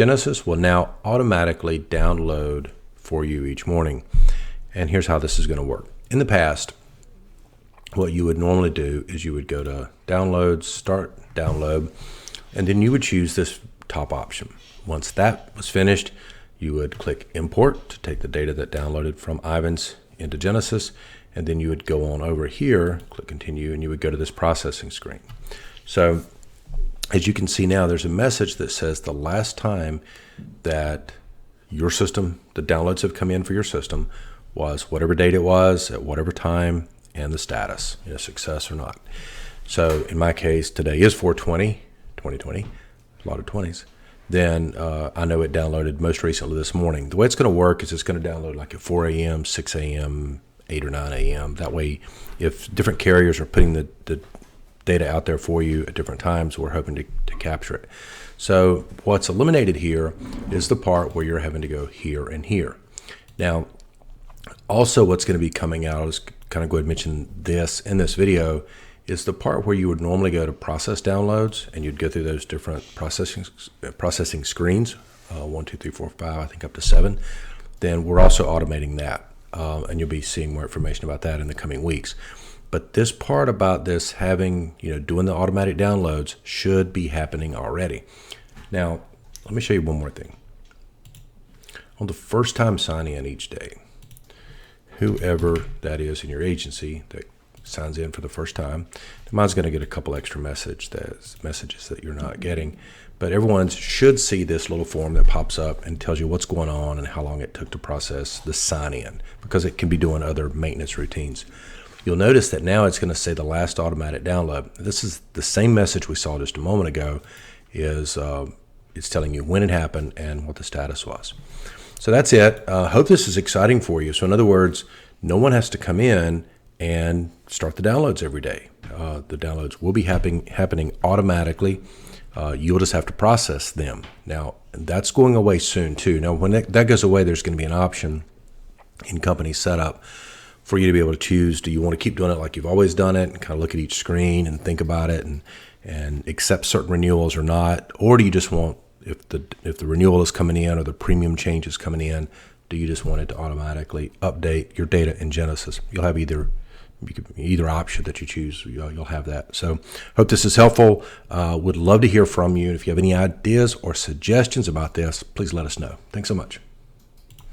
Genesis will now automatically download for you each morning. And here's how this is going to work. In the past, what you would normally do is you would go to Downloads, Start Download, and then you would choose this top option. Once that was finished, you would click Import to take the data that downloaded from Ivan's into Genesis, and then you would go on over here, click Continue, and you would go to this processing screen. So as you can see now, there's a message that says the last time that your system, the downloads have come in for your system, was whatever date it was at whatever time, and the status, success or not. So in my case, today is 4/20/2020, a lot of 20s. Then I know it downloaded most recently this morning. The way it's going to work is it's going to download like at 4 a.m., 6 a.m., 8 or 9 a.m. That way, if different carriers are putting the data out there for you at different times, we're hoping to capture it. So what's eliminated here is the part where you're having to go here and here. Now, also what's going to be coming out, is kind of go ahead and mention this in this video, is the part where you would normally go to process downloads and you'd go through those different processing screens, 1, 2, 3, 4, 5, I think up to 7. Then we're also automating that, and you'll be seeing more information about that in the coming weeks. But this part about this having, doing the automatic downloads should be happening already. Now, let me show you one more thing. On the first time sign in each day, whoever that is in your agency that signs in for the first time, mine's going to get a couple extra messages that you're not getting, but everyone should see this little form that pops up and tells you what's going on and how long it took to process the sign in, because it can be doing other maintenance routines. You'll notice that now it's going to say the last automatic download. This is the same message we saw just a moment ago. It's telling you when it happened and what the status was. So that's it. Hope this is exciting for you. So in other words, no one has to come in and start the downloads every day. The downloads will be happening automatically. You'll just have to process them. Now, that's going away soon too. Now, when that goes away, there's going to be an option in company setup for you to be able to choose, do you want to keep doing it like you've always done it and kind of look at each screen and think about it and accept certain renewals or not? Or do you just want, if the renewal is coming in or the premium change is coming in, do you just want it to automatically update your data in Genesis? You'll have either option that you choose. You'll have that. So hope this is helpful. Would love to hear from you. If you have any ideas or suggestions about this, please let us know. Thanks so much.